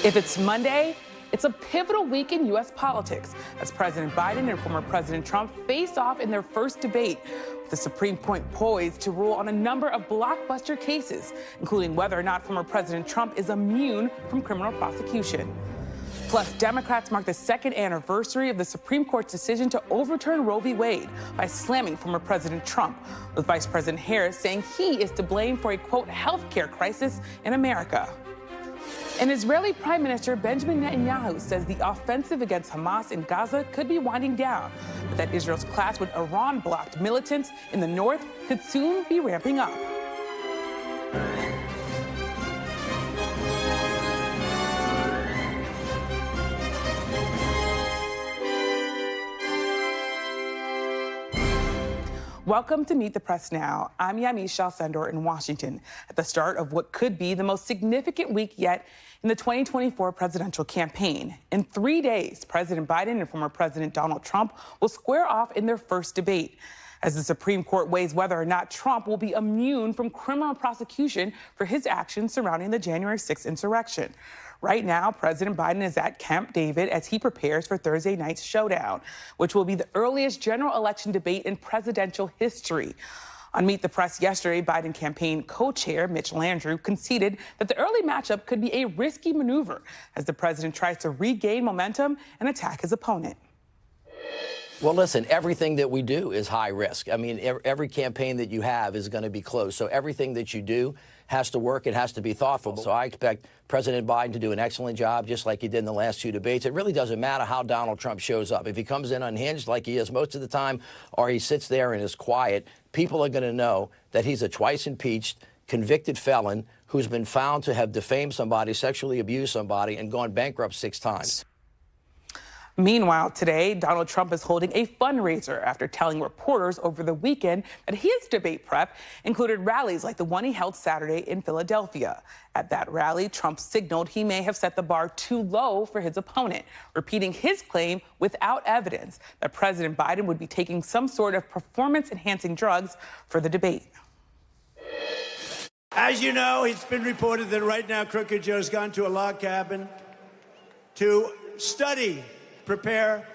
If it's Monday, it's a pivotal week in U.S. politics as President Biden and former President Trump face off in their first debate, with the Supreme Court poised to rule on a number of blockbuster cases, including whether or not former President Trump is immune from criminal prosecution. Plus, Democrats mark the second anniversary of the Supreme Court's decision to overturn Roe v. Wade by slamming former President Trump, with Vice President Harris saying he is to blame for a, quote, health care crisis in America. And Israeli Prime Minister Benjamin Netanyahu says the offensive against Hamas in Gaza could be winding down, but that Israel's clash with Iran-blocked militants in the north could soon be ramping up. Welcome to Meet the Press Now. I'm Yamiche Alcindor in Washington at the start of what could be the most significant week yet in the 2024 presidential campaign. In 3 days, President Biden and former President Donald Trump will square off in their first debate as the Supreme Court weighs whether or not Trump will be immune from criminal prosecution for his actions surrounding the January 6th insurrection. Right now, President Biden is at Camp David as he prepares for Thursday night's showdown, which will be the earliest general election debate in presidential history. On Meet the Press yesterday, Biden campaign co-chair Mitch Landrieu conceded that the early matchup could be a risky maneuver as the president tries to regain momentum and attack his opponent. Well, listen, everything that we do is high risk. I mean, every campaign that you have is going to be close. So everything that you do has to work. It has to be thoughtful. So I expect President Biden to do an excellent job, just like he did in the last two debates. It really doesn't matter how Donald Trump shows up. If he comes in unhinged like he is most of the time, or he sits there and is quiet, people are going to know that he's a twice impeached, convicted felon who's been found to have defamed somebody, sexually abused somebody, and gone bankrupt 6 times. Meanwhile, today, Donald Trump is holding a fundraiser after telling reporters over the weekend that his debate prep included rallies like the one he held Saturday in Philadelphia. At that rally, Trump signaled he may have set the bar too low for his opponent, repeating his claim without evidence that President Biden would be taking some sort of performance-enhancing drugs for the debate. As you know, it's been reported that right now Crooked Joe's gone to a log cabin to study. Prepare.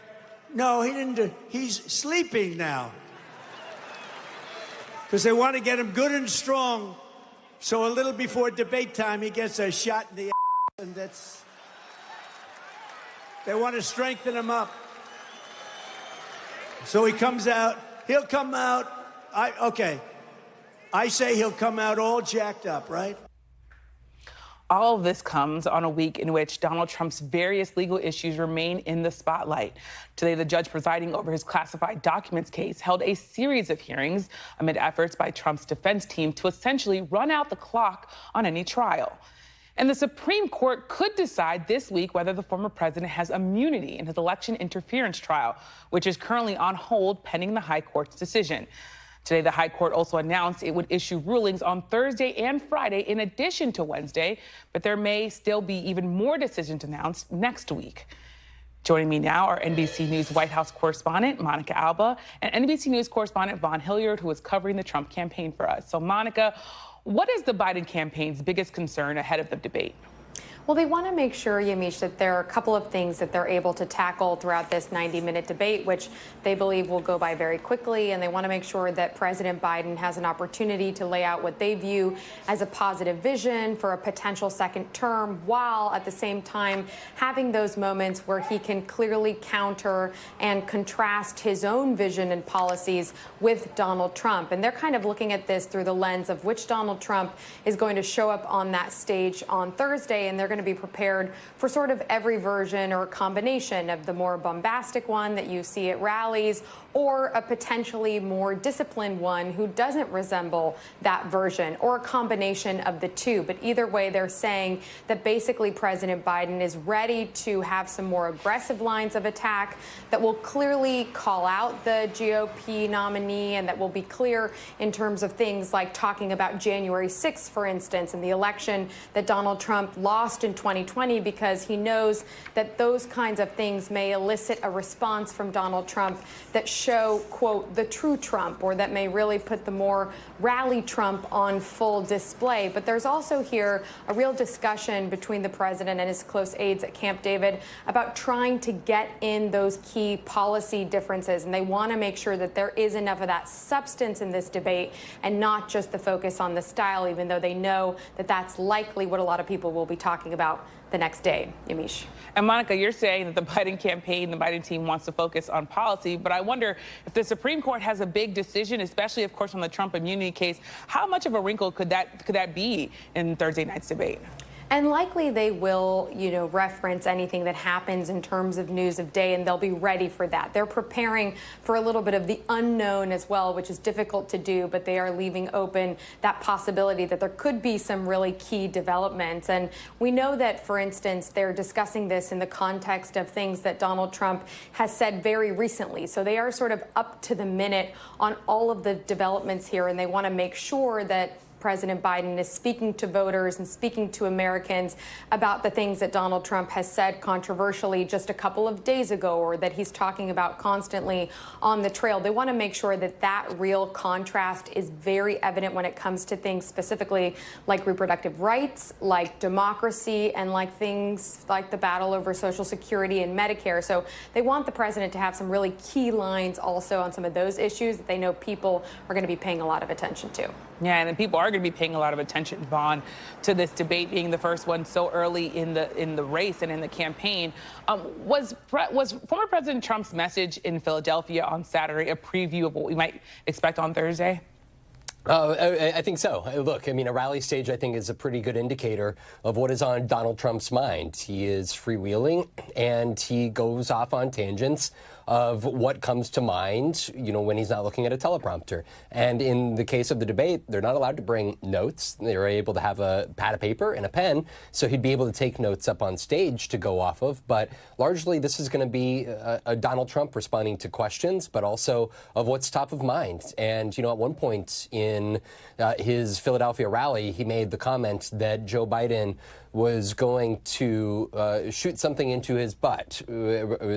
No, he didn't. He's sleeping now. Because they want to get him good and strong. So a little before debate time, he gets a shot in the ass, and that's. They want to strengthen him up. So he comes out. He'll come out. I say he'll come out all jacked up, right? All of this comes on a week in which Donald Trump's various legal issues remain in the spotlight. Today, the judge presiding over his classified documents case held a series of hearings amid efforts by Trump's defense team to essentially run out the clock on any trial. And the Supreme Court could decide this week whether the former president has immunity in his election interference trial, which is currently on hold pending the high court's decision. Today, the High Court also announced it would issue rulings on Thursday and Friday in addition to Wednesday, but there may still be even more decisions announced next week. Joining me now are NBC News White House correspondent Monica Alba and NBC News correspondent Vaughn Hilliard, who is covering the Trump campaign for us. So, Monica, what is the Biden campaign's biggest concern ahead of the debate? Well, they want to make sure, Yamiche, that there are a couple of things that they're able to tackle throughout this 90-minute debate, which they believe will go by very quickly. And they want to make sure that President Biden has an opportunity to lay out what they view as a positive vision for a potential second term, while at the same time having those moments where he can clearly counter and contrast his own vision and policies with Donald Trump. And they're kind of looking at this through the lens of which Donald Trump is going to show up on that stage on Thursday. And they're going to be prepared for sort of every version or combination of the more bombastic one that you see at rallies, or a potentially more disciplined one who doesn't resemble that version, or a combination of the two. But either way, they're saying that basically President Biden is ready to have some more aggressive lines of attack that will clearly call out the GOP nominee, and that will be clear in terms of things like talking about January 6th, for instance, and the election that Donald Trump lost in 2020, because he knows that those kinds of things may elicit a response from Donald Trump that show, quote, the true Trump, or that may really put the more rally Trump on full display. But there's also here a real discussion between the president and his close aides at Camp David about trying to get in those key policy differences. And they want to make sure that there is enough of that substance in this debate and not just the focus on the style, even though they know that that's likely what a lot of people will be talking about the next day. Yamiche. And Monica, you're saying that the Biden campaign, the Biden team wants to focus on policy, but I wonder if the Supreme Court has a big decision, especially, of course, on the Trump immunity case, how much of a wrinkle could that be in Thursday night's debate? And likely they will, reference anything that happens in terms of news of day, and they'll be ready for that. They're preparing for a little bit of the unknown as well, which is difficult to do, but they are leaving open that possibility that there could be some really key developments. And we know that, for instance, they're discussing this in the context of things that Donald Trump has said very recently. So they are sort of up to the minute on all of the developments here, and they want to make sure that President Biden is speaking to voters and speaking to Americans about the things that Donald Trump has said controversially just a couple of days ago, or that he's talking about constantly on the trail. They want to make sure that that real contrast is very evident when it comes to things specifically like reproductive rights, like democracy, and like things like the battle over Social Security and Medicare. So they want the president to have some really key lines also on some of those issues that they know people are going to be paying a lot of attention to. Yeah, and people are going to be paying a lot of attention, Vaughn, to this debate being the first one so early in the race and in the campaign. Was former President Trump's message in Philadelphia on Saturday a preview of what we might expect on Thursday? I think so. Look, I mean, a rally stage, I think, is a pretty good indicator of what is on Donald Trump's mind. He is freewheeling, and he goes off on tangents of what comes to mind, when he's not looking at a teleprompter. And in the case of the debate, they're not allowed to bring notes. They're able to have a pad of paper and a pen, so he'd be able to take notes up on stage to go off of. But largely, this is going to be a Donald Trump responding to questions, but also of what's top of mind. And, at one point in his Philadelphia rally, he made the comment that Joe Biden was going to shoot something into his butt,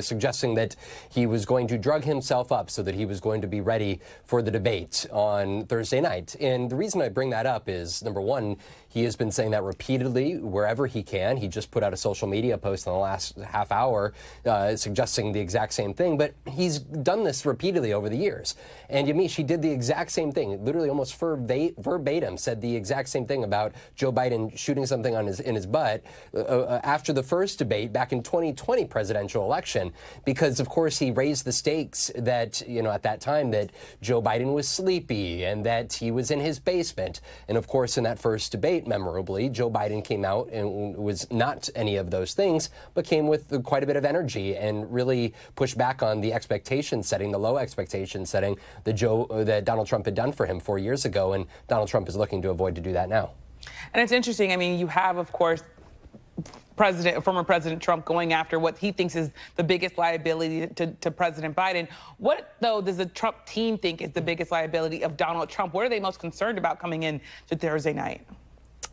suggesting that he was going to drug himself up so that he was going to be ready for the debate on Thursday night. And the reason I bring that up is, number one, he has been saying that repeatedly wherever he can. He just put out a social media post in the last half hour suggesting the exact same thing. But he's done this repeatedly over the years. And Yamiche, he did the exact same thing, literally almost verbatim, said the exact same thing about Joe Biden shooting something in his butt after the first debate back in 2020 presidential election, because, of course, he raised the stakes that, at that time, that Joe Biden was sleepy and that he was in his basement. And, of course, in that first debate, memorably, Joe Biden came out and was not any of those things, but came with quite a bit of energy and really pushed back on the expectation setting, the low expectation setting that Donald Trump had done for him 4 years ago. And Donald Trump is looking to avoid to do that now. And it's interesting. I mean, you have, of course, former President Trump going after what he thinks is the biggest liability to President Biden. What, though, does the Trump team think is the biggest liability of Donald Trump? What are they most concerned about coming in to Thursday night?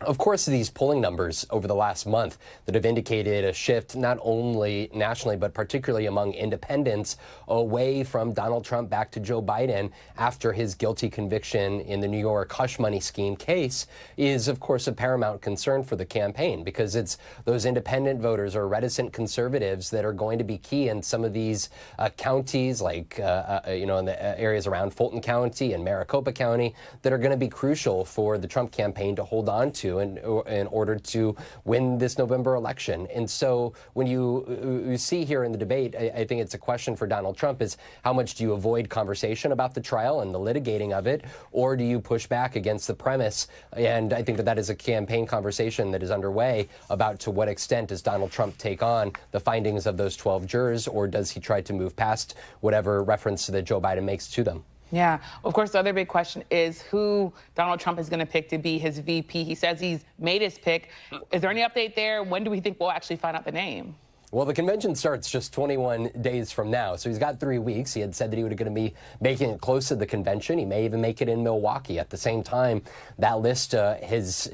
Of course, these polling numbers over the last month that have indicated a shift not only nationally, but particularly among independents away from Donald Trump back to Joe Biden after his guilty conviction in the New York hush money scheme case is, of course, a paramount concern for the campaign, because it's those independent voters or reticent conservatives that are going to be key in some of these counties, like, in the areas around Fulton County and Maricopa County, that are going to be crucial for the Trump campaign to hold on to in order to win this November election. And so when you see here in the debate, I think it's a question for Donald Trump is how much do you avoid conversation about the trial and the litigating of it, or do you push back against the premise? And I think that is a campaign conversation that is underway about to what extent does Donald Trump take on the findings of those 12 jurors, or does he try to move past whatever reference that Joe Biden makes to them? Yeah. Of course, the other big question is who Donald Trump is going to pick to be his VP. He says he's made his pick. Is there any update there? When do we think we'll actually find out the name? Well, the convention starts just 21 days from now, so he's got 3 weeks. He had said that he was going to be making it close to the convention. He may even make it in Milwaukee. At the same time, that list has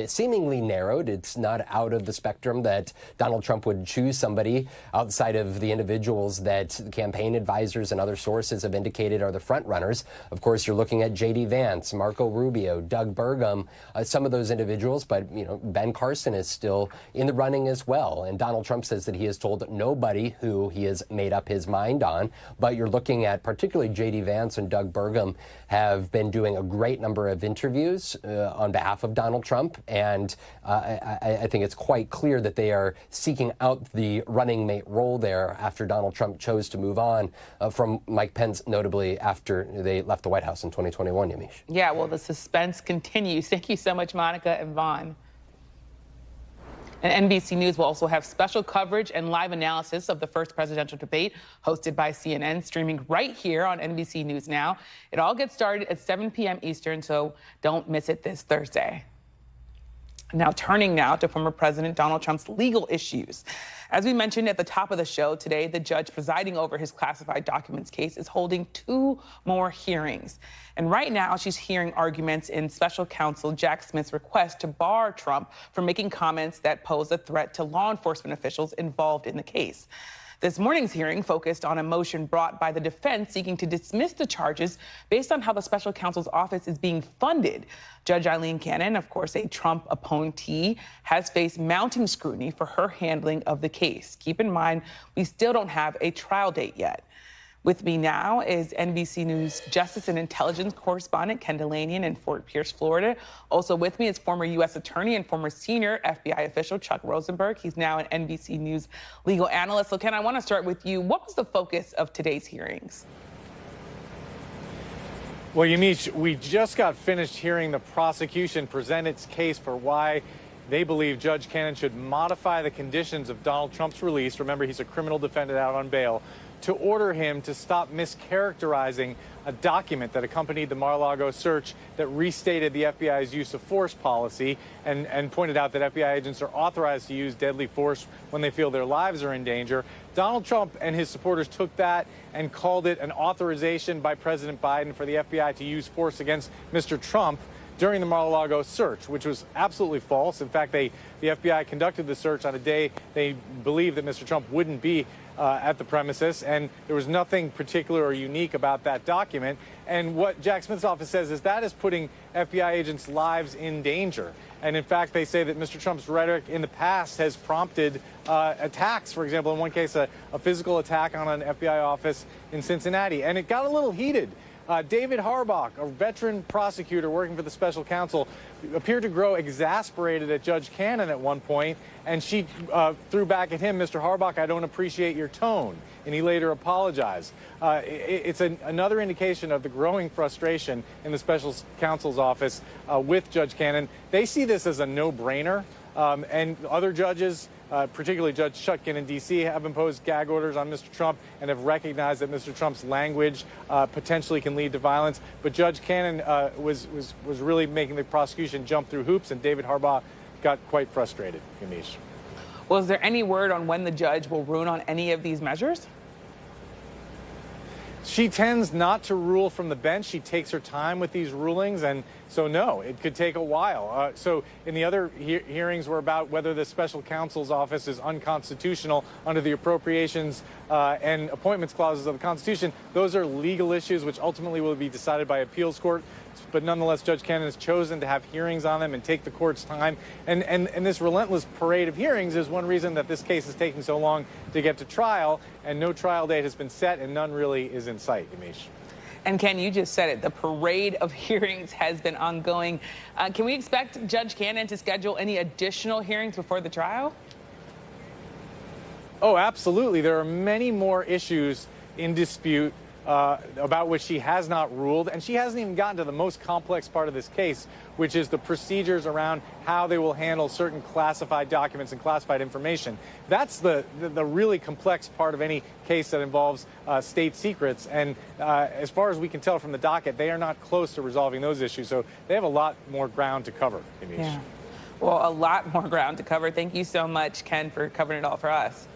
seemingly narrowed. It's not out of the spectrum that Donald Trump would choose somebody outside of the individuals that campaign advisors and other sources have indicated are the front runners. Of course, you're looking at J.D. Vance, Marco Rubio, Doug Burgum, some of those individuals, but Ben Carson is still in the running as well. And Donald Trump says that he has told nobody who he has made up his mind on. But you're looking at particularly J.D. Vance and Doug Burgum have been doing a great number of interviews on behalf of Donald Trump. And I think it's quite clear that they are seeking out the running mate role there after Donald Trump chose to move on from Mike Pence, notably after they left the White House in 2021, Yamiche. Yeah, well, the suspense continues. Thank you so much, Monica and Vaughn. And NBC News will also have special coverage and live analysis of the first presidential debate hosted by CNN, streaming right here on NBC News Now. It all gets started at 7 p.m. Eastern, so don't miss it this Thursday. Now, turning now to former President Donald Trump's legal issues. As we mentioned at the top of the show today, the judge presiding over his classified documents case is holding 2 more hearings. And right now, she's hearing arguments in special counsel Jack Smith's request to bar Trump from making comments that pose a threat to law enforcement officials involved in the case. This morning's hearing focused on a motion brought by the defense seeking to dismiss the charges based on how the special counsel's office is being funded. Judge Eileen Cannon, of course, a Trump appointee, has faced mounting scrutiny for her handling of the case. Keep in mind, we still don't have a trial date yet. With me now is NBC News Justice and Intelligence Correspondent Ken Delanian in Fort Pierce, Florida. Also with me is former U.S. Attorney and former senior FBI official Chuck Rosenberg. He's now an NBC News legal analyst. So, Ken, I want to start with you. What was the focus of today's hearings? Well, Yamiche, we just got finished hearing the prosecution present its case for why they believe Judge Cannon should modify the conditions of Donald Trump's release. Remember, he's a criminal defendant out on bail, to order him to stop mischaracterizing a document that accompanied the Mar-a-Lago search that restated the FBI's use of force policy and pointed out that FBI agents are authorized to use deadly force when they feel their lives are in danger. Donald Trump and his supporters took that and called it an authorization by President Biden for the FBI to use force against Mr. Trump during the Mar-a-Lago search, which was absolutely false. In fact, the FBI conducted the search on a day they believed that Mr. Trump wouldn't be at the premises, and there was nothing particular or unique about that document. And what Jack Smith's office says is that is putting FBI agents' lives in danger. And in fact, they say that Mr. Trump's rhetoric in the past has prompted attacks. For example, in one case, a physical attack on an FBI office in Cincinnati. And it got a little heated. David Harbach, a veteran prosecutor working for the special counsel, appeared to grow exasperated at Judge Cannon at one point, and she threw back at him, "Mr. Harbach, I don't appreciate your tone," and he later apologized. It's another indication of the growing frustration in the special counsel's office with Judge Cannon. They see this as a no-brainer, and other judges, particularly Judge Chutkan in D.C., have imposed gag orders on Mr. Trump and have recognized that Mr. Trump's language potentially can lead to violence. But Judge Cannon was really making the prosecution jump through hoops, and David Harbach got quite frustrated, Yamiche. Well, is there any word on when the judge will rule on any of these measures? She tends not to rule from the bench. She takes her time with these rulings, and so no, it could take a while. So in the other hearings were about whether the special counsel's office is unconstitutional under the appropriations and appointments clauses of the Constitution. Those are legal issues which ultimately will be decided by appeals court. But nonetheless, Judge Cannon has chosen to have hearings on them and take the court's time. And this relentless parade of hearings is one reason that this case is taking so long to get to trial. And no trial date has been set, and none really is in sight, Yamiche. And Ken, you just said it. The parade of hearings has been ongoing. Can we expect Judge Cannon to schedule any additional hearings before the trial? Oh, absolutely. There are many more issues in dispute about which she has not ruled, and she hasn't even gotten to the most complex part of this case, which is the procedures around how they will handle certain classified documents and classified information. That's the really complex part of any case that involves state secrets, and as far as we can tell from the docket, they are not close to resolving those issues, so they have a lot more ground to cover, Yamiche. Yeah. Well, a lot more ground to cover. Thank you so much, Ken, for covering it all for us.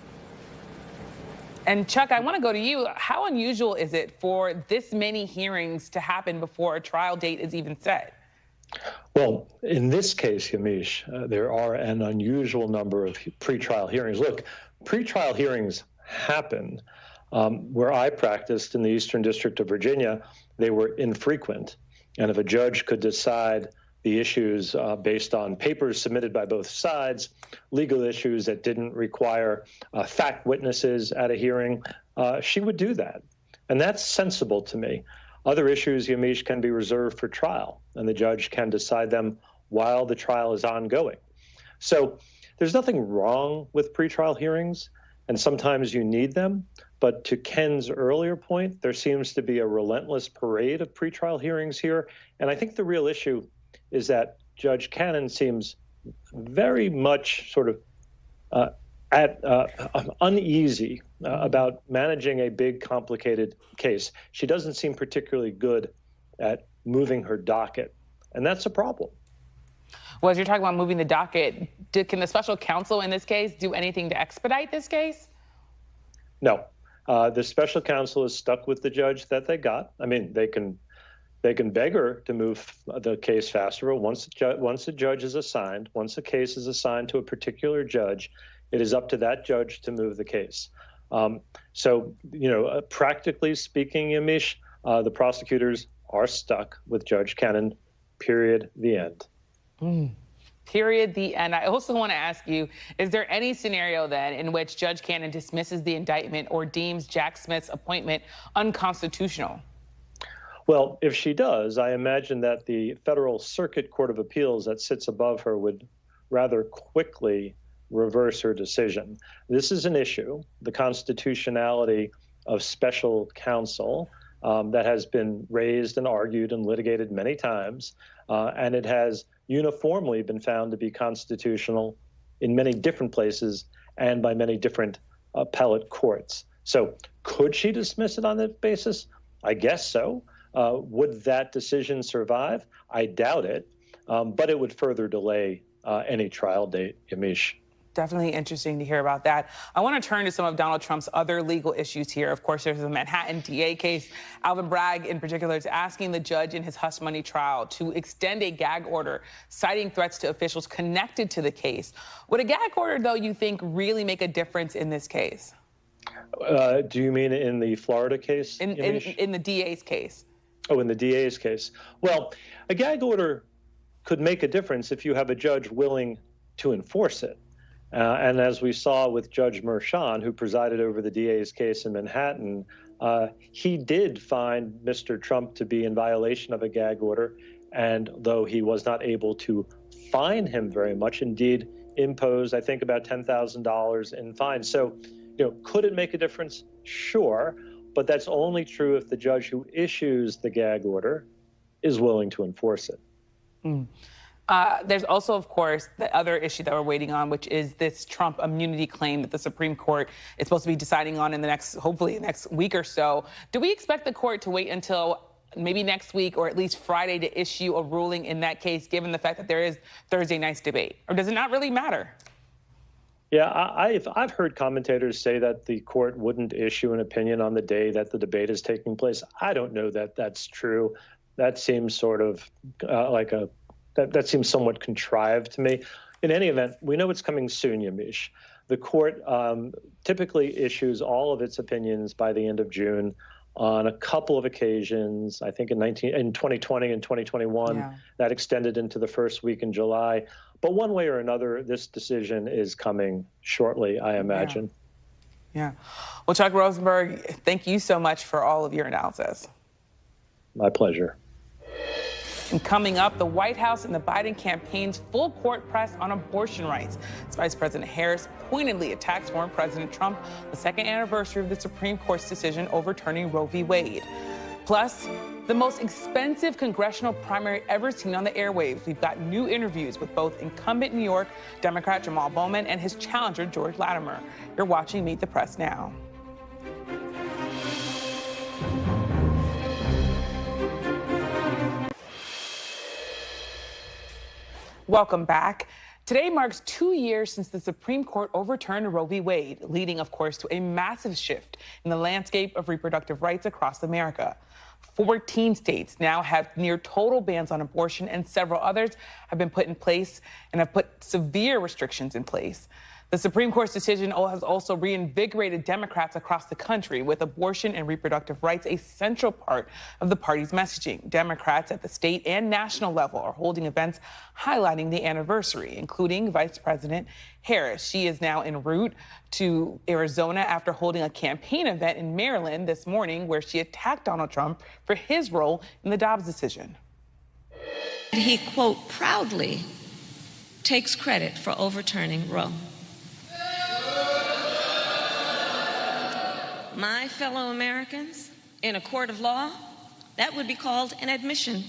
And Chuck, I want to go to you. How unusual is it for this many hearings to happen before a trial date is even set? Well, in this case, Yamish, there are an unusual number of pretrial hearings. Look, pretrial hearings happen. Where I practiced in the Eastern District of Virginia, they were infrequent. And if a judge could decide the issues based on papers submitted by both sides, legal issues that didn't require fact witnesses at a hearing, she would do that. And that's sensible to me. Other issues, Yamish, can be reserved for trial, and the judge can decide them while the trial is ongoing. So there's nothing wrong with pretrial hearings, and sometimes you need them. But to Ken's earlier point, there seems to be a relentless parade of pretrial hearings here. And I think the real issue is that Judge Cannon seems very much sort of uneasy about managing a big, complicated case. She doesn't seem particularly good at moving her docket, and that's a problem. Well, as you're talking about moving the docket, can the special counsel in this case do anything to expedite this case? No. The special counsel is stuck with the judge that they got. I mean, they can beg her to move the case faster, but once a judge is assigned, once a case is assigned to a particular judge, it is up to that judge to move the case. Practically speaking, Yamish, the prosecutors are stuck with Judge Cannon, period, the end. Period, the end. I also want to ask you, is there any scenario then in which Judge Cannon dismisses the indictment or deems Jack Smith's appointment unconstitutional? Well, if she does, I imagine that the Federal Circuit Court of Appeals that sits above her would rather quickly reverse her decision. This is an issue, the constitutionality of special counsel, that has been raised and argued and litigated many times, and it has uniformly been found to be constitutional in many different places and by many different appellate courts. So could she dismiss it on that basis? I guess so. Would that decision survive? I doubt it, but it would further delay any trial date, Yamish. Definitely interesting to hear about that. I want to turn to some of Donald Trump's other legal issues here. Of course, there's the Manhattan DA case. Alvin Bragg, in particular, is asking the judge in his hush money trial to extend a gag order, citing threats to officials connected to the case. Would a gag order, though, you think really make a difference in this case? Do you mean in the Florida case? In the DA's case. Oh, in the DA's case. Well, a gag order could make a difference if you have a judge willing to enforce it. And as we saw with Judge Merchan, who presided over the DA's case in Manhattan, he did find Mr. Trump to be in violation of a gag order. And though he was not able to fine him very much, indeed impose, I think, about $10,000 in fines. So, could it make a difference? Sure. But that's only true if the judge who issues the gag order is willing to enforce it. There's also, of course, the other issue that we're waiting on, which is this Trump immunity claim that the Supreme Court is supposed to be deciding on in the hopefully next week or so. Do we expect the court to wait until maybe next week or at least Friday to issue a ruling in that case, given the fact that there is Thursday night's debate? Or does it not really matter? Yeah, I've heard commentators say that the court wouldn't issue an opinion on the day that the debate is taking place. I don't know that that's true. That seems sort of that seems somewhat contrived to me. In any event, we know it's coming soon, Yamish. The court typically issues all of its opinions by the end of June. On a couple of occasions, I think in 2020 and 2021, that extended into the first week in July. But one way or another, this decision is coming shortly, I imagine. Yeah. Well, Chuck Rosenberg, thank you so much for all of your analysis. My pleasure. And coming up, the White House and the Biden campaign's full court press on abortion rights. As Vice President Harris pointedly attacks former President Trump, the second anniversary of the Supreme Court's decision overturning Roe v. Wade. Plus, the most expensive congressional primary ever seen on the airwaves. We've got new interviews with both incumbent New York Democrat Jamal Bowman and his challenger, George Latimer. You're watching Meet the Press now. Welcome back. Today marks 2 years since the Supreme Court overturned Roe v. Wade, leading, of course, to a massive shift in the landscape of reproductive rights across America. 14 states now have near total bans on abortion, and several others have been put in place and have put severe restrictions in place. The Supreme Court's decision has also reinvigorated Democrats across the country, with abortion and reproductive rights a central part of the party's messaging. Democrats at the state and national level are holding events highlighting the anniversary, including Vice President Harris. She is now en route to Arizona after holding a campaign event in Maryland this morning where she attacked Donald Trump for his role in the Dobbs decision. He, quote, proudly takes credit for overturning Roe. My fellow Americans, in a court of law, that would be called an admission.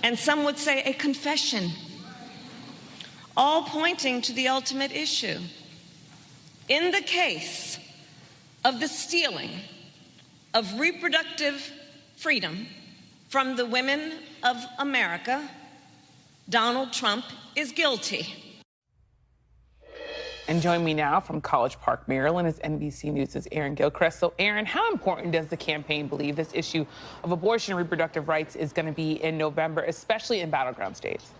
And some would say a confession, all pointing to the ultimate issue. In the case of the stealing of reproductive freedom from the women of America, Donald Trump is guilty. And join me now from College Park, Maryland, is NBC News' Aaron Gilchrist. So, Aaron, how important does the campaign believe this issue of abortion and reproductive rights is going to be in November, especially in battleground states?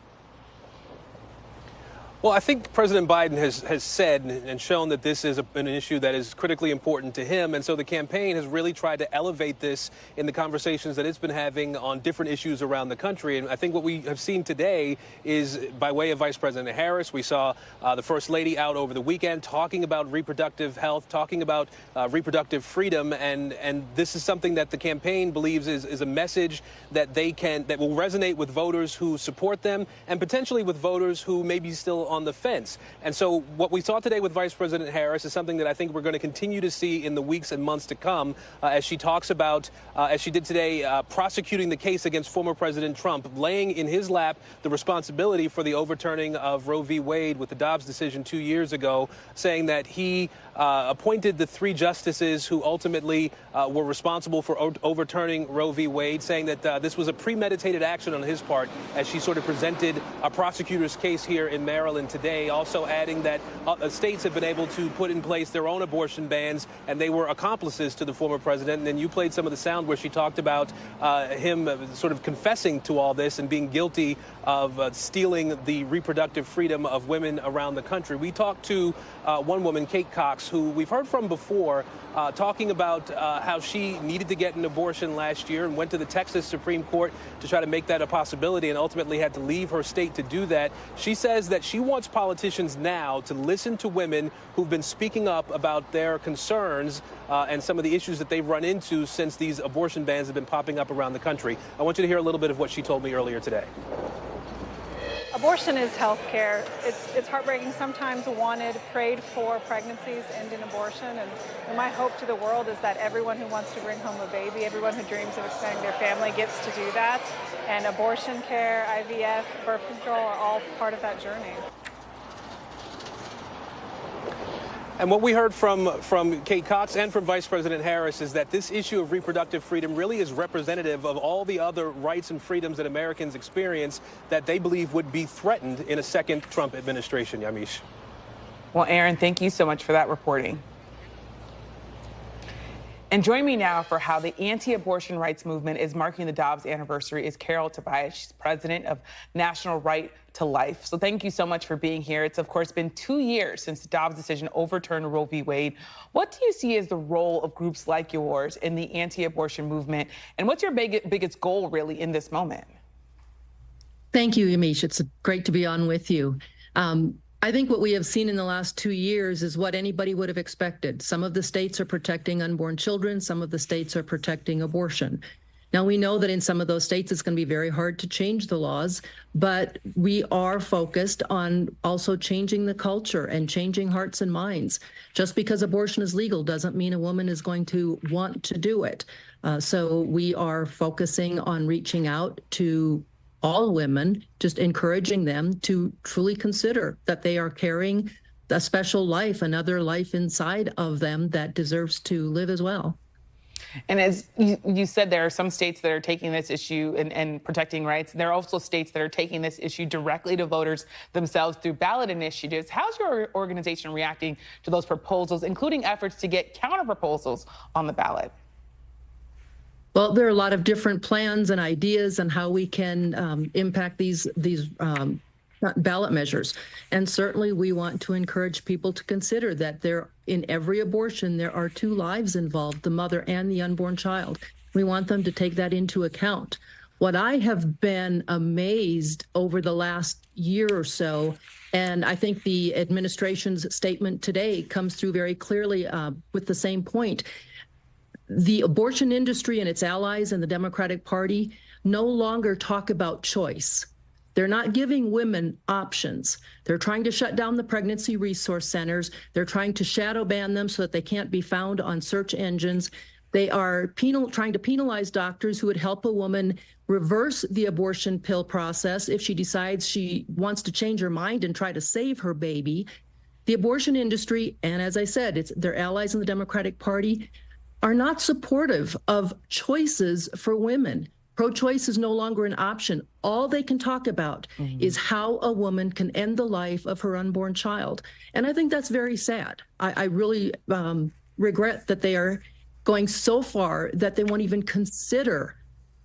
Well, I think President Biden has said and shown that this is an issue that is critically important to him. And so the campaign has really tried to elevate this in the conversations that it's been having on different issues around the country. And I think what we have seen today is, by way of Vice President Harris, we saw the First Lady out over the weekend talking about reproductive health, talking about reproductive freedom. And this is something that the campaign believes is a message that that will resonate with voters who support them and potentially with voters who may be still on the fence. And so what we saw today with Vice President Harris is something that I think we're going to continue to see in the weeks and months to come, as she talks about, as she did today, prosecuting the case against former President Trump, laying in his lap the responsibility for the overturning of Roe v. Wade with the Dobbs decision 2 years ago, saying that he appointed the 3 justices who ultimately were responsible for overturning Roe v. Wade, saying that this was a premeditated action on his part, as she sort of presented a prosecutor's case here in Maryland today, also adding that states have been able to put in place their own abortion bans, and they were accomplices to the former president. And then you played some of the sound where she talked about him sort of confessing to all this and being guilty of stealing the reproductive freedom of women around the country. We talked to one woman, Kate Cox, who we've heard from before, talking about how she needed to get an abortion last year and went to the Texas Supreme Court to try to make that a possibility and ultimately had to leave her state to do that. She says that she wants politicians now to listen to women who've been speaking up about their concerns and some of the issues that they've run into since these abortion bans have been popping up around the country. I want you to hear a little bit of what she told me earlier today. Abortion is health care. It's heartbreaking, sometimes wanted, prayed for pregnancies end in abortion. And my hope to the world is that everyone who wants to bring home a baby, everyone who dreams of expanding their family gets to do that. And abortion care, IVF, birth control are all part of that journey. And what we heard from Kate Cox and from Vice President Harris is that this issue of reproductive freedom really is representative of all the other rights and freedoms that Americans experience that they believe would be threatened in a second Trump administration, Yamiche. Well, Aaron, thank you so much for that reporting. And join me now for how the anti-abortion rights movement is marking the Dobbs anniversary is Carol Tobias. She's president of National Right to Life. So thank you so much for being here. It's, of course, been 2 years since the Dobbs decision overturned Roe v. Wade. What do you see as the role of groups like yours in the anti-abortion movement? And what's your biggest goal, really, in this moment? Thank you, Yamiche. It's great to be on with you. I think what we have seen in the last 2 years is what anybody would have expected. Some of the states are protecting unborn children. Some of the states are protecting abortion. Now, we know that in some of those states, it's going to be very hard to change the laws, but we are focused on also changing the culture and changing hearts and minds. Just because abortion is legal doesn't mean a woman is going to want to do it. So we are focusing on reaching out to all women, just encouraging them to truly consider that they are carrying a special life, another life inside of them that deserves to live as well. And as you said, there are some states that are taking this issue and protecting rights. There are also states that are taking this issue directly to voters themselves through ballot initiatives. How's your organization reacting to those proposals, including efforts to get counter proposals on the ballot? Well, there are a lot of different plans and ideas on how we can impact these ballot measures. And certainly we want to encourage people to consider that in every abortion, there are two lives involved, the mother and the unborn child. We want them to take that into account. What I have been amazed over the last year or so, and I think the administration's statement today comes through very clearly with the same point, the abortion industry and its allies in the Democratic Party no longer talk about choice. They're not giving women options. They're trying to shut down the pregnancy resource centers. They're trying to shadow ban them so that they can't be found on search engines. They are trying to penalize doctors who would help a woman reverse the abortion pill process if she decides she wants to change her mind and try to save her baby. The abortion industry, and as I said, it's their allies in the Democratic Party, are not supportive of choices for women. Pro-choice is no longer an option. All they can talk about is how a woman can end the life of her unborn child. And I think that's very sad. I really regret that they are going so far that they won't even consider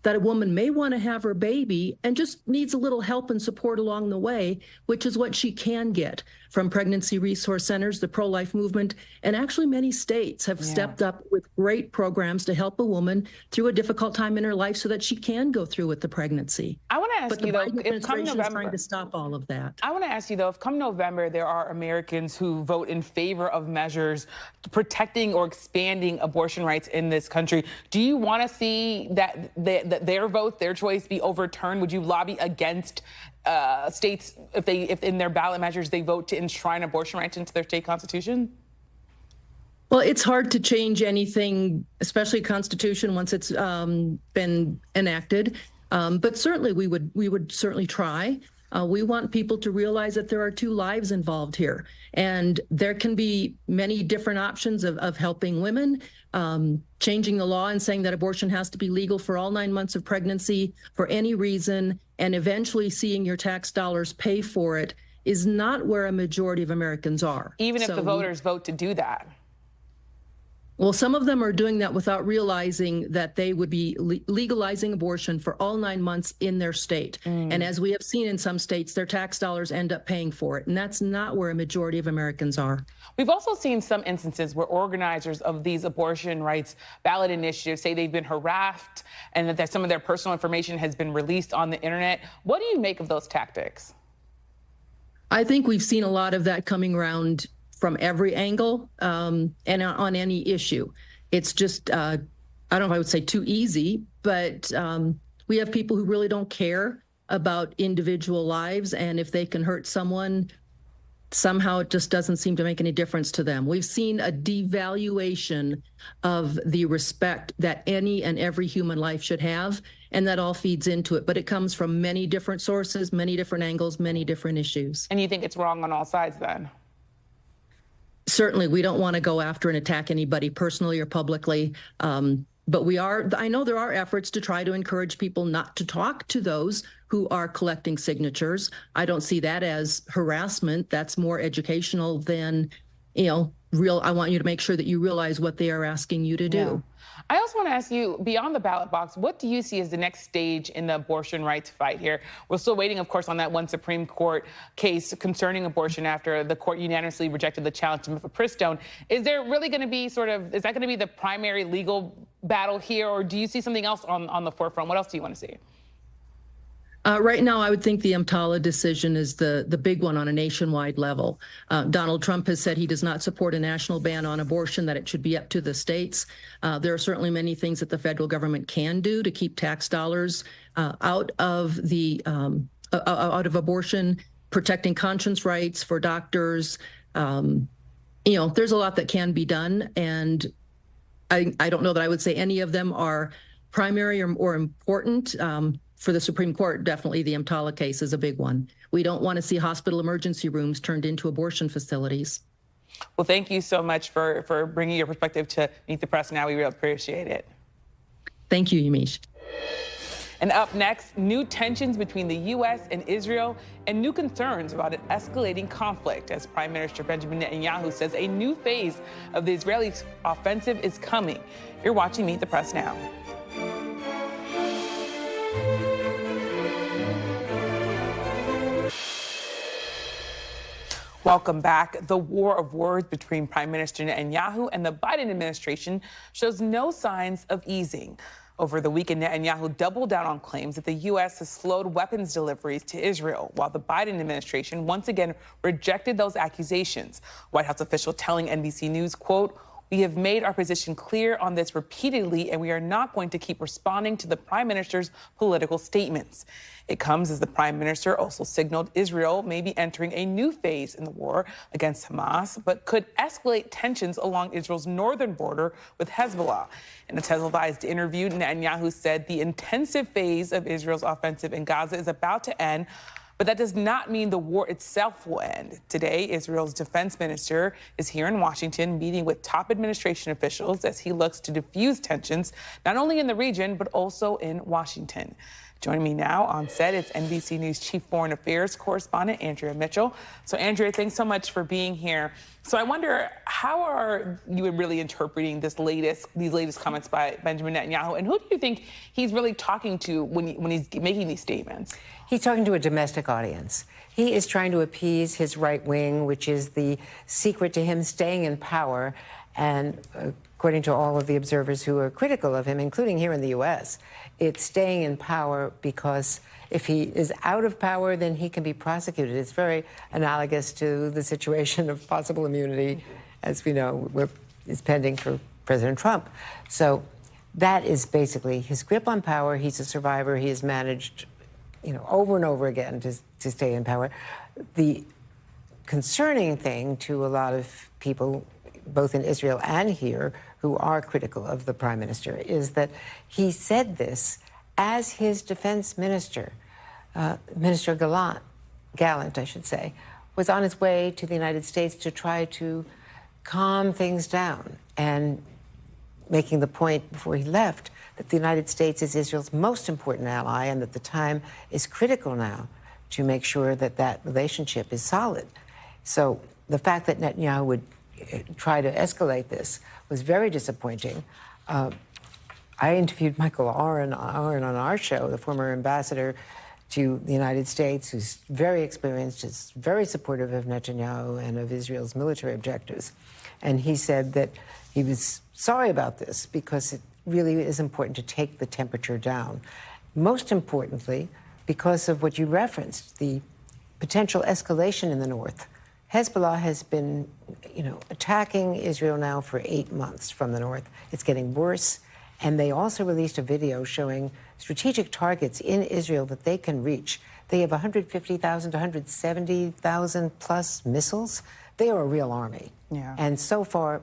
that a woman may want to have her baby and just needs a little help and support along the way, which is what she can get from pregnancy resource centers, the pro-life movement, and actually many states have stepped up with great programs to help a woman through a difficult time in her life so that she can go through with the pregnancy. I want to ask you, though, if come November, trying to stop all of that. I want to ask you, though, if come November there are Americans who vote in favor of measures protecting or expanding abortion rights in this country, do you want to see that their vote, their choice be overturned? Would you lobby against states if in their ballot measures they vote to enshrine abortion rights into their state constitution? Well, it's hard to change anything, especially Constitution, once it's been enacted. But certainly we would certainly try. We want people to realize that there are two lives involved here, and there can be many different options of helping women. Changing the law and saying that abortion has to be legal for all 9 months of pregnancy for any reason, and eventually seeing your tax dollars pay for it is not where a majority of Americans are. Even if the voters vote to do that. Well, some of them are doing that without realizing that they would be legalizing abortion for all 9 months in their state. And as we have seen in some states, their tax dollars end up paying for it. And that's not where a majority of Americans are. We've also seen some instances where organizers of these abortion rights ballot initiatives say they've been harassed and that some of their personal information has been released on the internet. What do you make of those tactics? I think we've seen a lot of that coming around from every angle and on any issue. It's just, I don't know if I would say too easy, but we have people who really don't care about individual lives, and if they can hurt someone, somehow it just doesn't seem to make any difference to them. We've seen a devaluation of the respect that any and every human life should have, and that all feeds into it. But it comes from many different sources, many different angles, many different issues. And you think it's wrong on all sides then? Certainly, we don't want to go after and attack anybody personally or publicly. But I know there are efforts to try to encourage people not to talk to those who are collecting signatures. I don't see that as harassment. That's more educational than, I want you to make sure that you realize what they are asking you to do. Yeah. I also want to ask you, beyond the ballot box, what do you see as the next stage in the abortion rights fight here? We're still waiting, of course, on that one Supreme Court case concerning abortion after the court unanimously rejected the challenge to mifepristone. Is there really going to be is that going to be the primary legal battle here, or do you see something else on the forefront? What else do you want to see? Right now, I would think the EMTALA decision is the big one on a nationwide level. Donald Trump has said he does not support a national ban on abortion, that it should be up to the states. There are certainly many things that the federal government can do to keep tax dollars out of abortion, protecting conscience rights for doctors. There's a lot that can be done, and I don't know that I would say any of them are primary or important. For the Supreme Court, definitely the EMTALA case is a big one. We don't want to see hospital emergency rooms turned into abortion facilities. Well, thank you so much for bringing your perspective to Meet the Press Now. We really appreciate it. Thank you, Yamiche. And up next, new tensions between the U.S. and Israel and new concerns about an escalating conflict as Prime Minister Benjamin Netanyahu says a new phase of the Israeli offensive is coming. You're watching Meet the Press Now. Welcome back. The war of words between Prime Minister Netanyahu and the Biden administration shows no signs of easing. Over the weekend, Netanyahu doubled down on claims that the U.S. has slowed weapons deliveries to Israel, while the Biden administration once again rejected those accusations. White House official telling NBC News, quote, "We have made our position clear on this repeatedly, and we are not going to keep responding to the prime minister's political statements." It comes as the prime minister also signaled Israel may be entering a new phase in the war against Hamas, but could escalate tensions along Israel's northern border with Hezbollah. In a televised interview, Netanyahu said the intensive phase of Israel's offensive in Gaza is about to end, but that does not mean the war itself will end. Today, Israel's defense minister is here in Washington meeting with top administration officials as he looks to diffuse tensions, not only in the region, but also in Washington. Joining me now on set is NBC News Chief Foreign Affairs Correspondent Andrea Mitchell. So, Andrea, thanks so much for being here. So I wonder, how are you really interpreting these latest comments by Benjamin Netanyahu, and who do you think he's really talking to when he's making these statements? He's talking to a domestic audience. He is trying to appease his right wing, which is the secret to him staying in power. And according to all of the observers who are critical of him, including here in the U.S., it's staying in power because if he is out of power, then he can be prosecuted. It's very analogous to the situation of possible immunity, as we know, is pending for President Trump. So that is basically his grip on power. He's a survivor. He has managed, over and over again to stay in power. The concerning thing to a lot of people, both in Israel and here, who are critical of the prime minister, is that he said this as his defense minister, Minister Gallant, I should say, was on his way to the United States to try to calm things down, and making the point before he left that the United States is Israel's most important ally and that the time is critical now to make sure that that relationship is solid. So the fact that Netanyahu would try to escalate this was very disappointing. I interviewed Michael Oren on our show, the former ambassador to the United States, who's very experienced, is very supportive of Netanyahu and of Israel's military objectives. And he said that he was sorry about this because it really is important to take the temperature down. Most importantly, because of what you referenced, the potential escalation in the north. Hezbollah has been, attacking Israel now for 8 months from the north. It's getting worse. And they also released a video showing strategic targets in Israel that they can reach. They have 150,000 to 170,000 plus missiles. They are a real army. Yeah. And so far,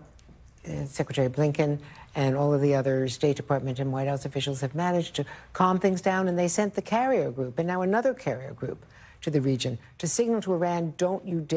Secretary Blinken and all of the other State Department and White House officials have managed to calm things down, and they sent the carrier group and now another carrier group to the region to signal to Iran, don't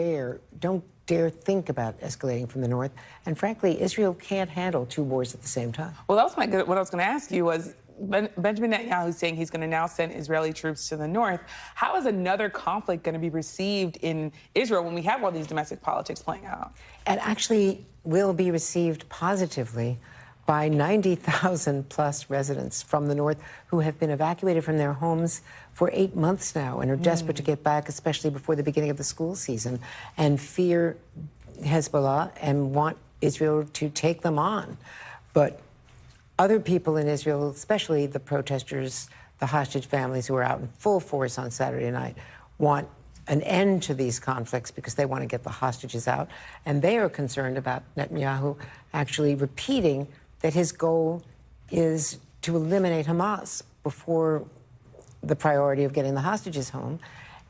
dare think about escalating from the north. And frankly, Israel can't handle two wars at the same time. Well, that was what I was going to ask you was, Benjamin Netanyahu saying he's going to now send Israeli troops to the north. How is another conflict going to be received in Israel when we have all these domestic politics playing out? It actually will be received positively by 90,000 plus residents from the north who have been evacuated from their homes for 8 months now and are desperate to get back, especially before the beginning of the school season, and fear Hezbollah and want Israel to take them on. But other people in Israel, especially the protesters, the hostage families who were out in full force on Saturday night, want an end to these conflicts because they want to get the hostages out. And they are concerned about Netanyahu actually repeating that his goal is to eliminate Hamas before the priority of getting the hostages home.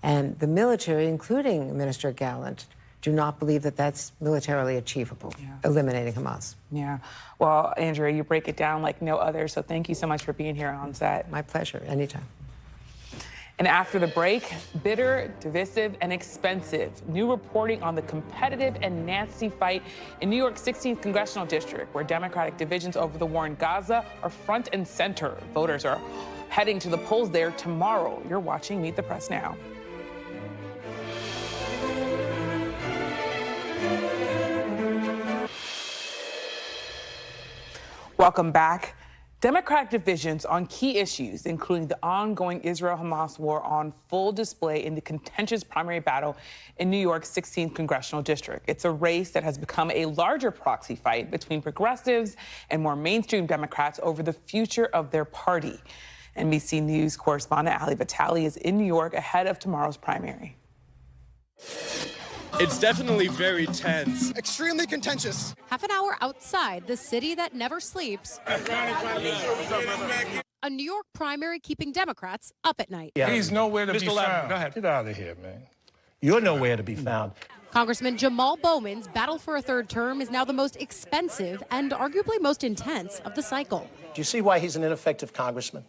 And the military, including Minister Gallant, do not believe that that's militarily achievable, eliminating Hamas. Yeah. Well, Andrea, you break it down like no other, so thank you so much for being here on set. My pleasure. Anytime. And after the break, bitter, divisive, and expensive. New reporting on the competitive and nasty fight in New York's 16th congressional district, where Democratic divisions over the war in Gaza are front and center. Voters are heading to the polls there tomorrow. You're watching Meet the Press now. Welcome back. Democratic divisions on key issues, including the ongoing Israel-Hamas war, on full display in the contentious primary battle in New York's 16th congressional district. It's a race that has become a larger proxy fight between progressives and more mainstream Democrats over the future of their party. NBC News correspondent Vitali is in New York ahead of tomorrow's primary. It's definitely very tense. Extremely contentious. Half an hour outside the city that never sleeps. A New York primary keeping Democrats up at night. Yeah. He's nowhere to be Mr. Ladder, found. go ahead. Get out of here, man. You're nowhere to be found. Congressman Jamal Bowman's battle for a third term is now the most expensive and arguably most intense of the cycle. Do you see why he's an ineffective congressman?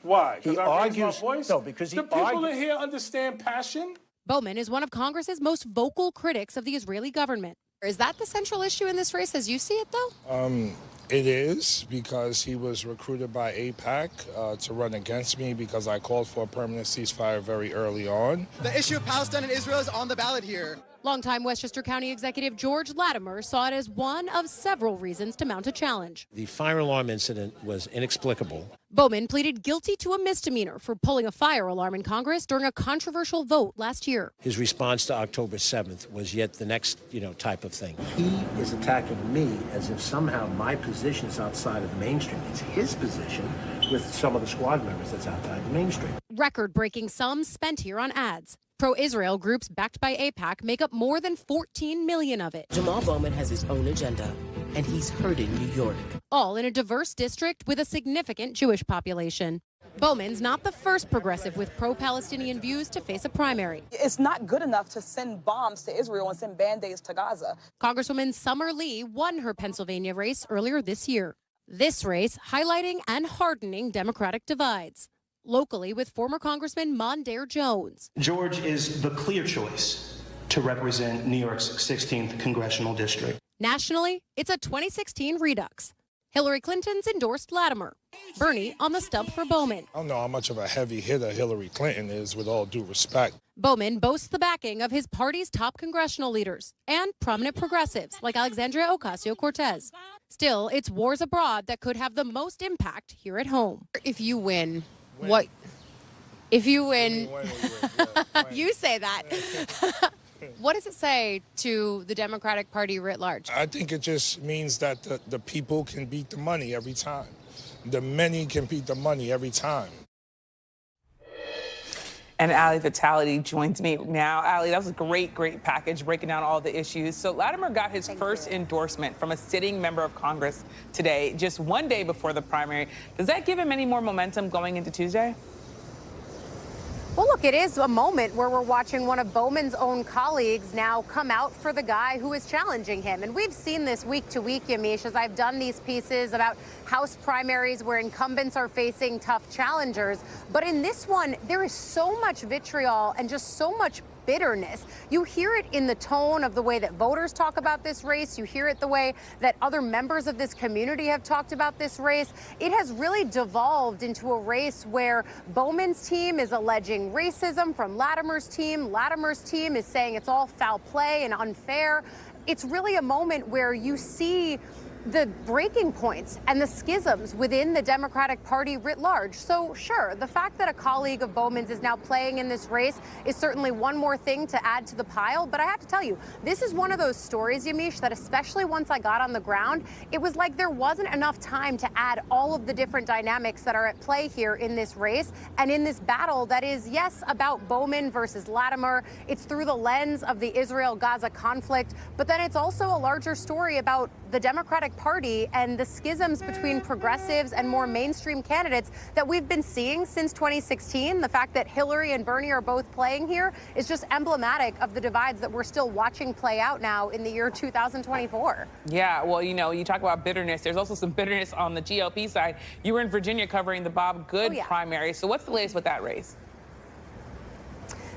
Why? He argues. No, because he the people in here understand passion. Bowman is one of Congress's most vocal critics of the Israeli government. Is that the central issue in this race as you see it, though? It is, because he was recruited by AIPAC to run against me because I called for a permanent ceasefire very early on. The issue of Palestine and Israel is on the ballot here. Longtime Westchester County Executive George Latimer saw it as one of several reasons to mount a challenge. The fire alarm incident was inexplicable. Bowman pleaded guilty to a misdemeanor for pulling a fire alarm in Congress during a controversial vote last year. His response to October 7th was yet the next, type of thing. He is attacking me as if somehow my position is outside of the mainstream. It's his position with some of the squad members that's outside the mainstream. Record-breaking sums spent here on ads. Pro-Israel groups backed by AIPAC make up more than $14 million of it. Jamal Bowman has his own agenda, and he's hurting New York. All in a diverse district with a significant Jewish population. Bowman's not the first progressive with pro-Palestinian views to face a primary. It's not good enough to send bombs to Israel and send Band-Aids to Gaza. Congresswoman Summer Lee won her Pennsylvania race earlier this year. This race highlighting and hardening Democratic divides. Locally with former Congressman Mondaire Jones. George is the clear choice to represent New York's 16th congressional district. Nationally, it's a 2016 redux. Hillary Clinton's endorsed Latimer. Bernie on the stump for Bowman. I don't know how much of a heavy hitter Hillary Clinton is, with all due respect. Bowman boasts the backing of his party's top congressional leaders and prominent progressives like Alexandria Ocasio-Cortez. Still, it's wars abroad that could have the most impact here at home. If you win. What? If you win, you say that. What does it say to the Democratic Party writ large? I think it just means that the people can beat the money every time. The many can beat the money every time. And Vitali joins me now. that was a great package breaking down all the issues. So Latimer got his first endorsement from a sitting member of Congress today, just one day before the primary. Does that give him any more momentum going into Tuesday? Well, look, it is a moment where we're watching one of Bowman's own colleagues now come out for the guy who is challenging him. And we've seen this week to week, Yamiche, as I've done these pieces about House primaries where incumbents are facing tough challengers. But in this one, there is so much vitriol and just so much bitterness. You hear it in the tone of the way that voters talk about this race. You hear it the way that other members of this community have talked about this race. It has really devolved into a race where Bowman's team is alleging racism from Latimer's team. Latimer's team is saying it's all foul play and unfair. It's really a moment where you see the breaking points and the schisms within the Democratic Party writ large. So sure, the fact that a colleague of Bowman's is now playing in this race is certainly one more thing to add to the pile. But I have to tell you, this is one of those stories, Yamiche, that especially once I got on the ground, it was like there wasn't enough time to add all of the different dynamics that are at play here in this race and in this battle that is, yes, about Bowman versus Latimer. It's through the lens of the Israel-Gaza conflict, but then it's also a larger story about the Democratic Party and the schisms between progressives and more mainstream candidates that we've been seeing since 2016. The fact that Hillary and Bernie are both playing here is just emblematic of the divides that we're still watching play out now in the year 2024. Yeah, well, you talk about bitterness. There's also some bitterness on the GOP side. You were in Virginia covering the Bob Good primary. So what's the latest with that race?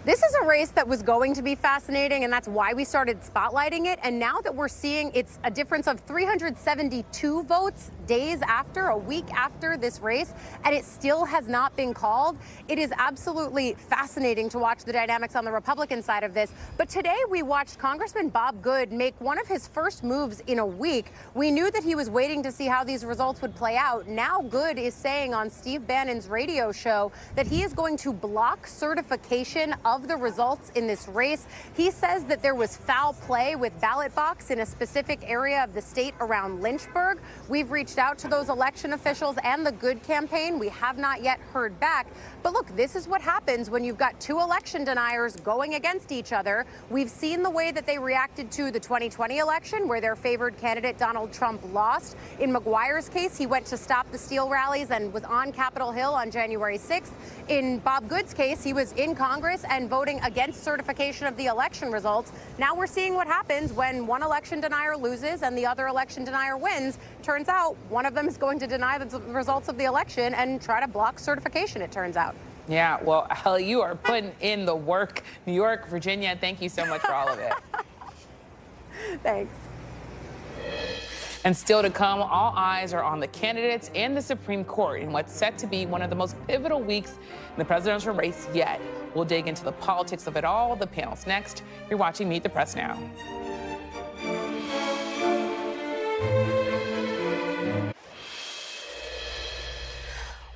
This is a race that was going to be fascinating, and that's why we started spotlighting it. And now that we're seeing it's a difference of 372 votes days after, a week after this race, and it still has not been called, it is absolutely fascinating to watch the dynamics on the Republican side of this. But today we watched Congressman Bob Good make one of his first moves in a week. We knew that he was waiting to see how these results would play out. Now Good is saying on Steve Bannon's radio show that he is going to block certification of the results in this race. He says that there was foul play with ballot box in a specific area of the state around Lynchburg. We've reached out to those election officials and the Good campaign. We have not yet heard back. But look, this is what happens when you've got two election deniers going against each other. We've seen the way that they reacted to the 2020 election, where their favored candidate Donald Trump lost. In McGuire's case, he went to stop the steel rallies and was on Capitol Hill on January 6th. In Bob Good's case, he was in Congress and voting against certification of the election results. Now we're seeing what happens when one election denier loses and the other election denier wins. Turns out one of them is going to deny the results of the election and try to block certification, it turns out. Yeah, well, Ellie, you are putting in the work. New York, Virginia, thank you so much for all of it. Thanks. And still to come, all eyes are on the candidates and the Supreme Court in what's set to be one of the most pivotal weeks in the presidential race yet. We'll dig into the politics of it all. The panel's next. You're watching Meet the Press now.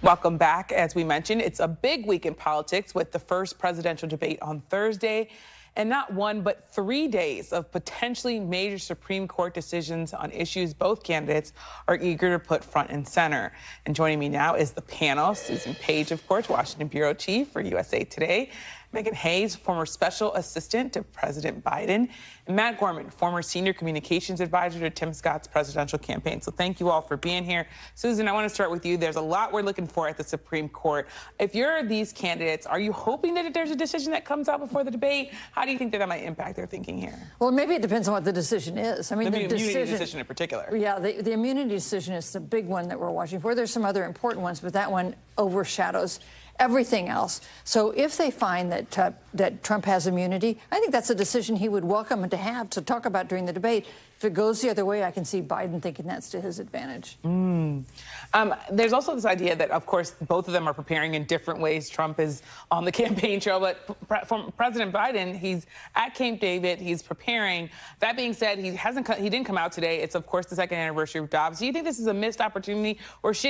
Welcome back. As we mentioned, it's a big week in politics with the first presidential debate on Thursday. And not one, but 3 days of potentially major Supreme Court decisions on issues both candidates are eager to put front and center. And joining me now is the panel. Susan Page, of course, Washington Bureau Chief for USA Today. Megan Hayes, former special assistant to President Biden. And Matt Gorman, former senior communications advisor to Tim Scott's presidential campaign. So thank you all for being here. Susan, I want to start with you. There's a lot we're looking for at the Supreme Court. If you're these candidates, are you hoping that there's a decision that comes out before the debate? How do you think that might impact their thinking here? Well, maybe it depends on what the decision is. I mean, the immunity decision in particular. Yeah, the immunity decision is the big one that we're watching for. There's some other important ones, but that one overshadows everything else. So if they find that that Trump has immunity, I think that's a decision he would welcome to have to talk about during the debate. If it goes the other way, I can see Biden thinking that's to his advantage. There's also this idea that, of course, both of them are preparing in different ways. Trump is on the campaign trail, but from President Biden, he's at Camp David. He's preparing. That being said, he didn't come out today. It's, of course, the second anniversary of Dobbs. Do you think this is a missed opportunity, or is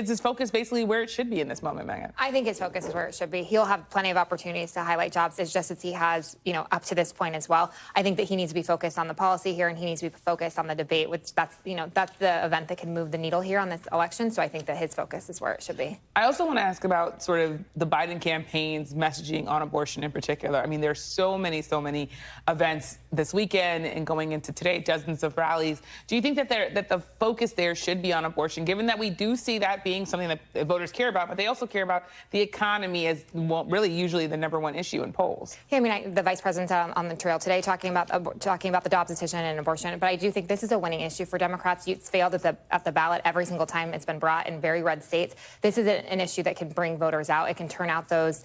his focus basically where it should be in this moment, Megan? I think his focus is where it should be. He'll have plenty of opportunities to highlight Dobbs, just as he has, up to this point as well. I think that he needs to be focused on the policy here, and he needs to be focused on the debate, which that's the event that can move the needle here on this election. So I think that his focus is where it should be. I also want to ask about sort of the Biden campaign's messaging on abortion in particular. I mean, there's so many events this weekend and going into today, dozens of rallies. Do you think that the focus there should be on abortion, given that we do see that being something that voters care about, but they also care about the economy as really usually the #1 issue in polls? Yeah, I mean, the vice president's out on the trail today talking about the Dobbs decision and abortion, but I do think this is a winning issue for Democrats. It's failed at the ballot every single time it's been brought in very red states. This is an issue that can bring voters out. It can turn out those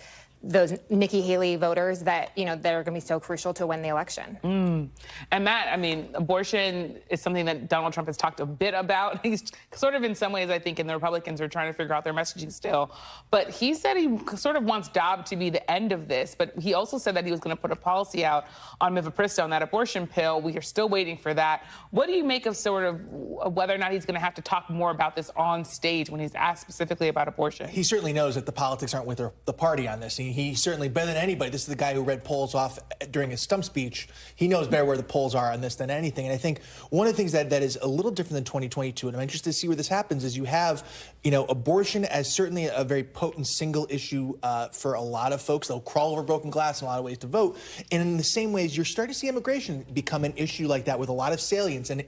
Nikki Haley voters that that are going to be so crucial to win the election. And Matt, I mean, abortion is something that Donald Trump has talked a bit about. He's sort of in some ways, I think, and the Republicans are trying to figure out their messaging still. But he said he sort of wants Dobbs to be the end of this. But he also said that he was going to put a policy out on mifepristone, that abortion pill. We are still waiting for that. What do you make of sort of whether or not he's going to have to talk more about this on stage when he's asked specifically about abortion? He certainly knows that the politics aren't with the party on this. He certainly, better than anybody, this is the guy who read polls off during his stump speech. He knows better where the polls are on this than anything. And I think one of the things that is a little different than 2022, and I'm interested to see where this happens, is you have, abortion as certainly a very potent single issue for a lot of folks. They'll crawl over broken glass in a lot of ways to vote. And in the same ways, you're starting to see immigration become an issue like that with a lot of salience. And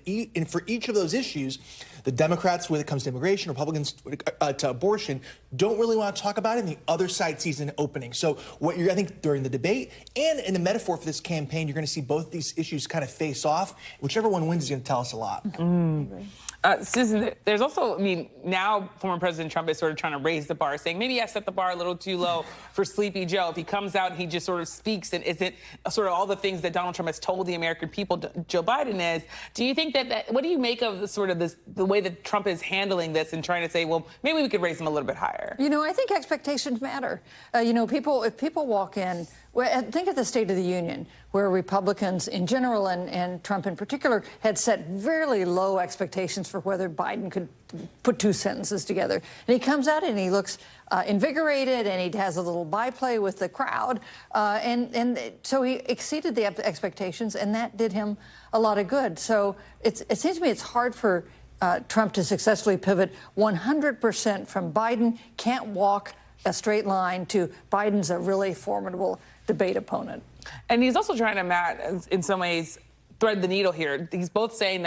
for each of those issues, the Democrats, when it comes to immigration, Republicans to abortion, don't really want to talk about it, and the other side sees an opening. overturning. So I think during the debate and in the metaphor for this campaign, you're going to see both these issues kind of face off. Whichever one wins is going to tell us a lot. Susan, there's also, now former President Trump is sort of trying to raise the bar, saying maybe I set the bar a little too low for Sleepy Joe. If he comes out and he just sort of speaks and isn't sort of all the things that Donald Trump has told the American people Joe Biden is, do you think that what do you make of the way that Trump is handling this and trying to say, well, maybe we could raise him a little bit higher? I think expectations matter. If people walk in, think of the State of the Union, where Republicans in general and Trump in particular had set very low expectations for whether Biden could put two sentences together. And he comes out and he looks invigorated, and he has a little byplay with the crowd. And so he exceeded the expectations, and that did him a lot of good. So it seems to me it's hard for Trump to successfully pivot 100% from Biden can't walk a straight line to Biden's a really formidable debate opponent. And he's also trying to, Matt, in some ways, thread the needle here. He's both saying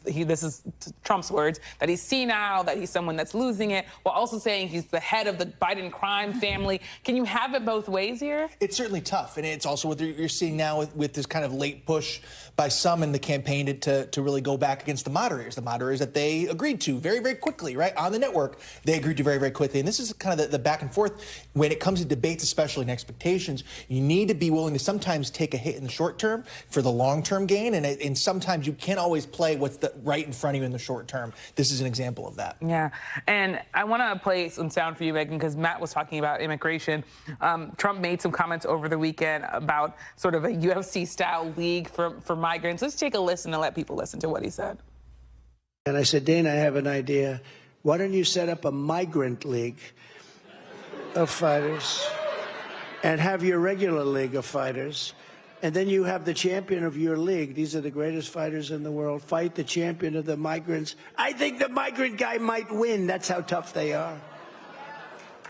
this is Trump's words, that he's senile, that he's someone that's losing it, while also saying he's the head of the Biden crime family. Can you have it both ways here? It's certainly tough, and it's also what you're seeing now with this kind of late push by some in the campaign to really go back against the moderators that they agreed to very, very quickly, right? On the network, they agreed to very, very quickly. And this is kind of the back and forth. When it comes to debates, especially in expectations, you need to be willing to sometimes take a hit in the short term for the long-term gain, and sometimes you can't always play what's right in front of you in the short term. This is an example of that. Yeah, and I want to play some sound for you, Megan, because Matt was talking about immigration. Trump made some comments over the weekend about sort of a UFC-style league for migrants. Let's take a listen and let people listen to what he said. And I said, Dana, I have an idea. Why don't you set up a migrant league of fighters and have your regular league of fighters, and then you have the champion of your league. These are the greatest fighters in the world. Fight the champion of the migrants. I think the migrant guy might win. That's how tough they are.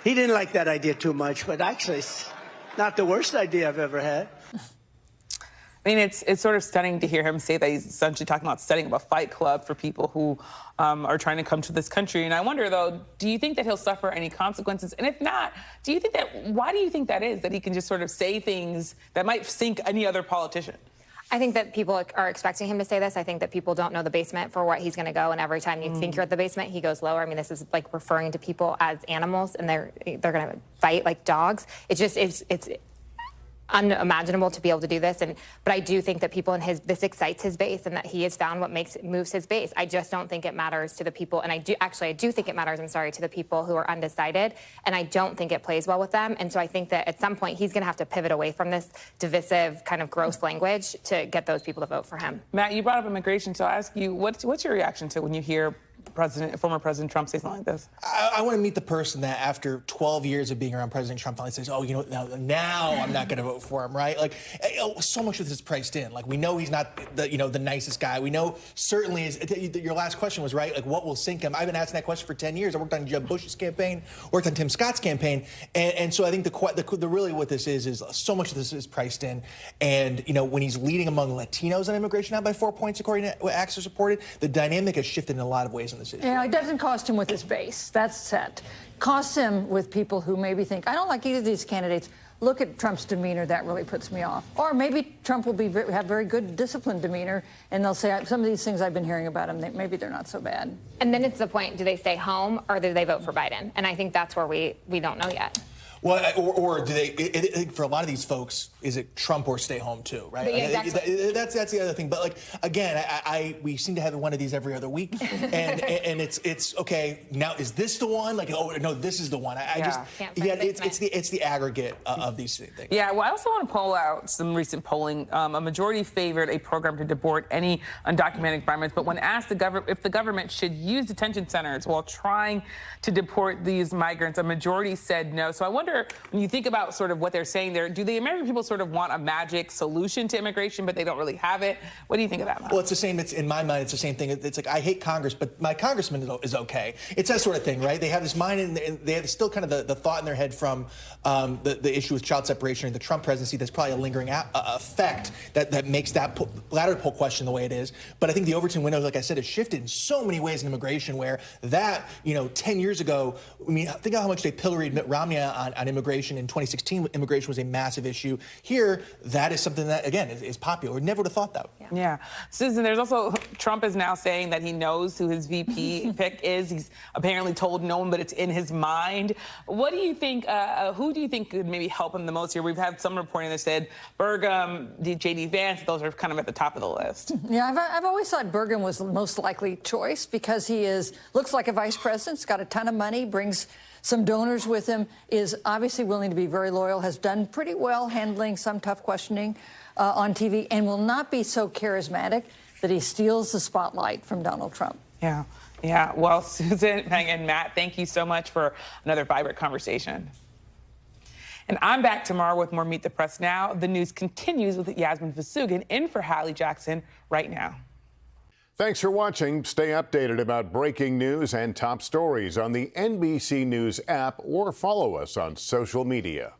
He didn't like that idea too much, but actually it's not the worst idea I've ever had. It's sort of stunning to hear him say that he's essentially talking about setting up a fight club for people who are trying to come to this country. And I wonder, though, do you think that he'll suffer any consequences? And if not, why do you think that is, that he can just sort of say things that might sink any other politician? I think that people are expecting him to say this. I think that people don't know the basement for what he's going to go, and every time you think you're at the basement, he goes lower. This is like referring to people as animals, and they're going to fight like dogs. It just is. It's unimaginable to be able to do this, but I do think that this excites his base, and that he has found what moves his base. I just don't think it matters to the people, and I do think it matters, to the people who are undecided, and I don't think it plays well with them. And so I think that at some point he's going to have to pivot away from this divisive kind of gross language to get those people to vote for him. Matt, you brought up immigration, so I'll ask you, what's your reaction to when you hear former President Trump say something like this? I want to meet the person that after 12 years of being around President Trump finally says, oh, now I'm not going to vote for him, right? Like, so much of this is priced in. Like, we know he's not the nicest guy. We know certainly your last question was right. Like, what will sink him? I've been asking that question for 10 years. I worked on Jeb Bush's campaign, worked on Tim Scott's campaign. And so I think the really what this is so much of this is priced in. And, when he's leading among Latinos on immigration now by 4 points, according to what Axios reported, the dynamic has shifted in a lot of ways on this issue. It doesn't cost him with his base. That's set. Costs him with people who maybe think, I don't like either of these candidates. Look at Trump's demeanor. That really puts me off. Or maybe Trump will have very good disciplined demeanor, and they'll say, some of these things I've been hearing about him, maybe they're not so bad. And then it's the point, do they stay home or do they vote for Biden? And I think that's where we don't know yet. Well, or do they? For a lot of these folks, is it Trump or stay home too? Right? Yeah, exactly. That's the other thing. But again, we seem to have one of these every other week, and it's okay. Now is this the one? Like, oh no, this is the one. It's the aggregate of these things. Yeah. Well, I also want to pull out some recent polling. A majority favored a program to deport any undocumented migrants, but when asked if the government should use detention centers while trying to deport these migrants, a majority said no. So I wonder, when you think about sort of what they're saying there, do the American people sort of want a magic solution to immigration, but they don't really have it? What do you think of that, Matt? Well, it's the same. In my mind, it's the same thing. It's like, I hate Congress, but my congressman is okay. It's that sort of thing, right? They have this mind, and they have still kind of the thought in their head from the issue with child separation in the Trump presidency. That's probably a lingering effect that makes that latter poll question the way it is. But I think the Overton window, like I said, has shifted in so many ways in immigration, where 10 years ago, think of how much they pilloried Mitt Romney on on immigration. In 2016, immigration was a massive issue. Here, that is something that, again, is popular. We never would have thought that. Yeah. Susan, there's also, Trump is now saying that he knows who his VP pick is. He's apparently told no one, but it's in his mind. What do you think, who do you think could maybe help him the most here? We've had some reporting that said Burgum, J.D. Vance, those are kind of at the top of the list. Yeah, I've always thought Burgum was the most likely choice because he looks like a vice president, has got a ton of money, brings some donors with him, is obviously willing to be very loyal, has done pretty well handling some tough questioning on TV, and will not be so charismatic that he steals the spotlight from Donald Trump. Yeah. Yeah. Well, Susan and Matt, thank you so much for another vibrant conversation. And I'm back tomorrow with more Meet the Press Now. The news continues with Yasmin Vasugan in for Hallie Jackson right now. Thanks for watching. Stay updated about breaking news and top stories on the NBC News app or follow us on social media.